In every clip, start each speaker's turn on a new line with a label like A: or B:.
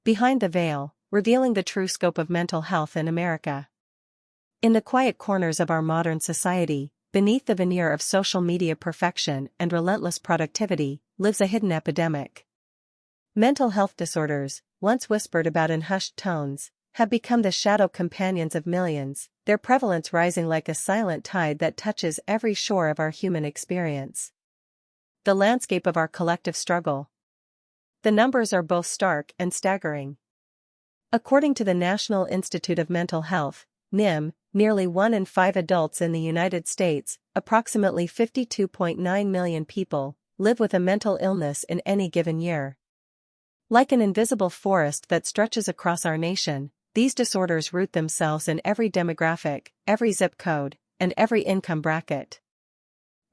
A: Behind the Veil, revealing the true scope of mental health in America. In the quiet corners of our modern society, beneath the veneer of social media perfection and relentless productivity, lives a hidden epidemic. Mental health disorders, once whispered about in hushed tones, have become the shadow companions of millions, their prevalence rising like a silent tide that touches every shore of our human experience. The landscape of our collective struggle. The numbers are both stark and staggering. According to the National Institute of Mental Health, NIM, nearly 1 in 5 adults in the United States, approximately 52.9 million people, live with a mental illness in any given year. Like an invisible forest that stretches across our nation, these disorders root themselves in every demographic, every zip code, and every income bracket.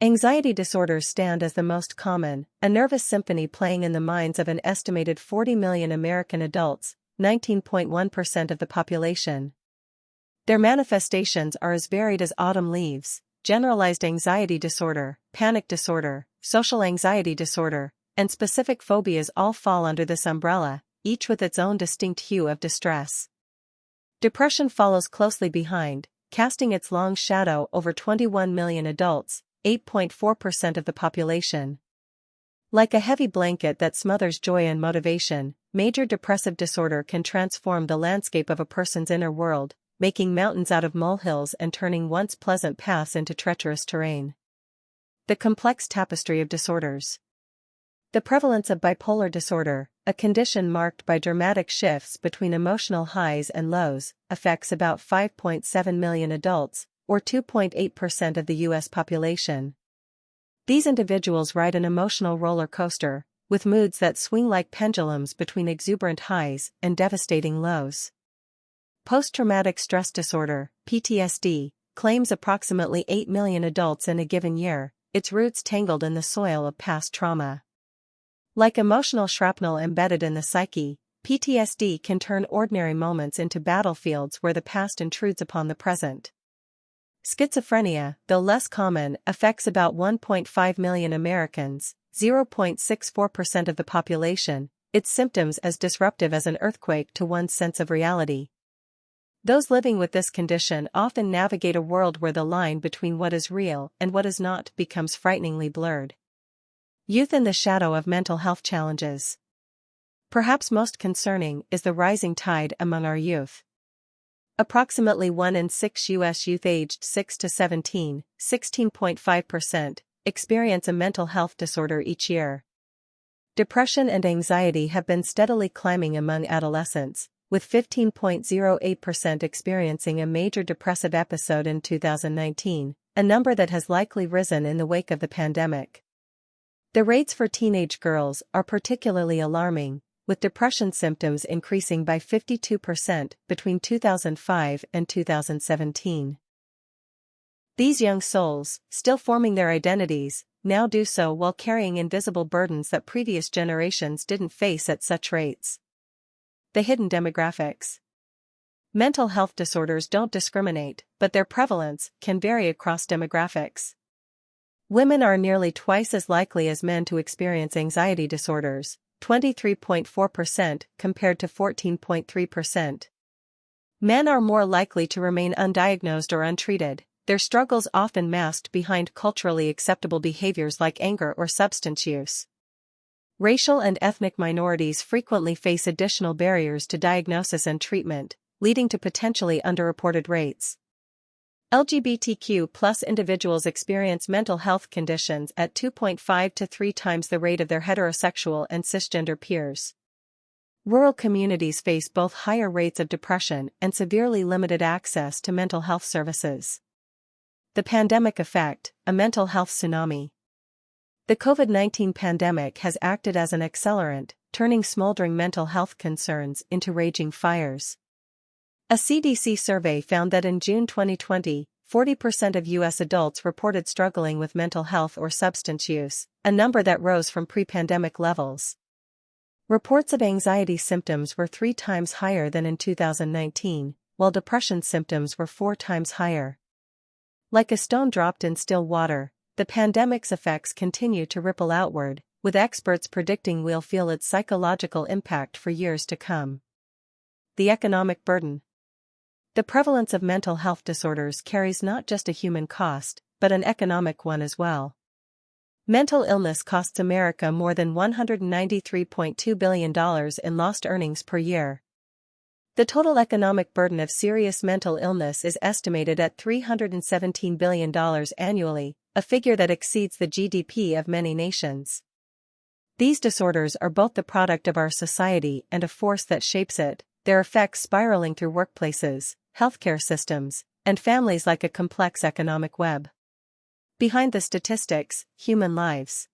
A: Anxiety disorders stand as the most common, a nervous symphony playing in the minds of an estimated 40 million American adults, 19.1% of the population. Their manifestations are as varied as autumn leaves: generalized anxiety disorder, panic disorder, social anxiety disorder, and specific phobias all fall under this umbrella, each with its own distinct hue of distress. Depression follows closely behind, casting its long shadow over 21 million adults, 8.4% of the population. Like a heavy blanket that smothers joy and motivation, major depressive disorder can transform the landscape of a person's inner world, making mountains out of molehills and turning once pleasant paths into treacherous terrain. The complex tapestry of disorders. The prevalence of bipolar disorder, a condition marked by dramatic shifts between emotional highs and lows, affects about 5.7 million adults, or 2.8% of the U.S. population. These individuals ride an emotional roller coaster, with moods that swing like pendulums between exuberant highs and devastating lows. Post-traumatic stress disorder, PTSD, claims approximately 8 million adults in a given year, its roots tangled in the soil of past trauma. Like emotional shrapnel embedded in the psyche, PTSD can turn ordinary moments into battlefields where the past intrudes upon the present. Schizophrenia, though less common, affects about 1.5 million Americans, 0.64% of the population, its symptoms as disruptive as an earthquake to one's sense of reality. Those living with this condition often navigate a world where the line between what is real and what is not becomes frighteningly blurred. Youth in the shadow of mental health challenges. Perhaps most concerning is the rising tide among our youth. Approximately 1 in 6 U.S. youth aged 6 to 17, 16.5%, experience a mental health disorder each year. Depression and anxiety have been steadily climbing among adolescents, with 15.08% experiencing a major depressive episode in 2019, a number that has likely risen in the wake of the pandemic. The rates for teenage girls are particularly alarming, with depression symptoms increasing by 52% between 2005 and 2017. These young souls, still forming their identities, now do so while carrying invisible burdens that previous generations didn't face at such rates. The hidden demographics. Mental health disorders don't discriminate, but their prevalence can vary across demographics. Women are nearly twice as likely as men to experience anxiety disorders, 23.4% compared to 14.3%. Men are more likely to remain undiagnosed or untreated, their struggles often masked behind culturally acceptable behaviors like anger or substance use. Racial and ethnic minorities frequently face additional barriers to diagnosis and treatment, leading to potentially underreported rates. LGBTQ+ individuals experience mental health conditions at 2.5 to 3 times the rate of their heterosexual and cisgender peers. Rural communities face both higher rates of depression and severely limited access to mental health services. The pandemic effect, a mental health tsunami. The COVID-19 pandemic has acted as an accelerant, turning smoldering mental health concerns into raging fires. A CDC survey found that in June 2020, 40% of U.S. adults reported struggling with mental health or substance use, a number that rose from pre-pandemic levels. Reports of anxiety symptoms were 3 times higher than in 2019, while depression symptoms were 4 times higher. Like a stone dropped in still water, the pandemic's effects continue to ripple outward, with experts predicting we'll feel its psychological impact for years to come. the economic burden. The prevalence of mental health disorders carries not just a human cost, but an economic one as well. Mental illness costs America more than $193.2 billion in lost earnings per year. The total economic burden of serious mental illness is estimated at $317 billion annually, a figure that exceeds the GDP of many nations. These disorders are both the product of our society and a force that shapes it, their effects spiraling through workplaces, healthcare systems, and families like a complex economic web. Behind the statistics, human lives.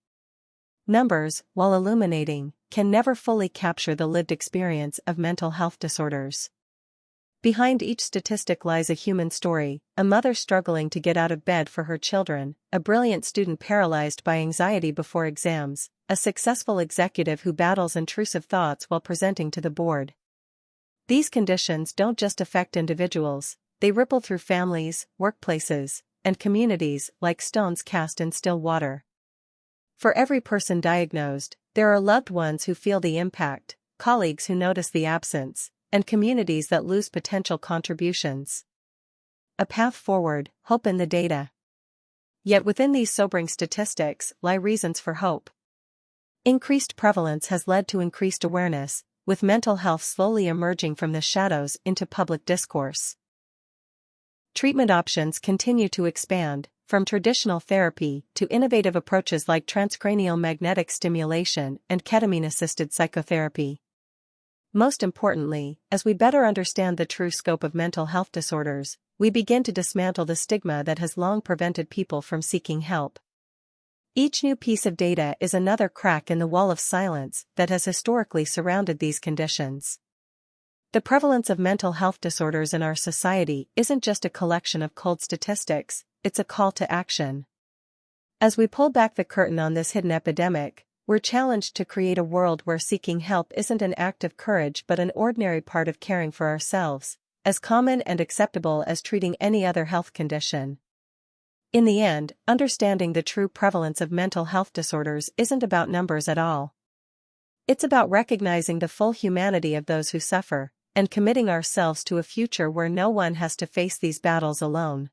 A: Numbers, while illuminating, can never fully capture the lived experience of mental health disorders. Behind each statistic lies a human story, a mother struggling to get out of bed for her children, a brilliant student paralyzed by anxiety before exams, a successful executive who battles intrusive thoughts while presenting to the board. These conditions don't just affect individuals, they ripple through families, workplaces, and communities like stones cast in still water. For every person diagnosed, there are loved ones who feel the impact, colleagues who notice the absence, and communities that lose potential contributions. A path forward, hope in the data. Yet within these sobering statistics lie reasons for hope. Increased prevalence has led to increased awareness, with mental health slowly emerging from the shadows into public discourse. Treatment options continue to expand, from traditional therapy to innovative approaches like transcranial magnetic stimulation and ketamine-assisted psychotherapy. Most importantly, as we better understand the true scope of mental health disorders, we begin to dismantle the stigma that has long prevented people from seeking help. Each new piece of data is another crack in the wall of silence that has historically surrounded these conditions. The prevalence of mental health disorders in our society isn't just a collection of cold statistics, it's a call to action. As we pull back the curtain on this hidden epidemic, we're challenged to create a world where seeking help isn't an act of courage but an ordinary part of caring for ourselves, as common and acceptable as treating any other health condition. In the end, understanding the true prevalence of mental health disorders isn't about numbers at all. It's about recognizing the full humanity of those who suffer, and committing ourselves to a future where no one has to face these battles alone.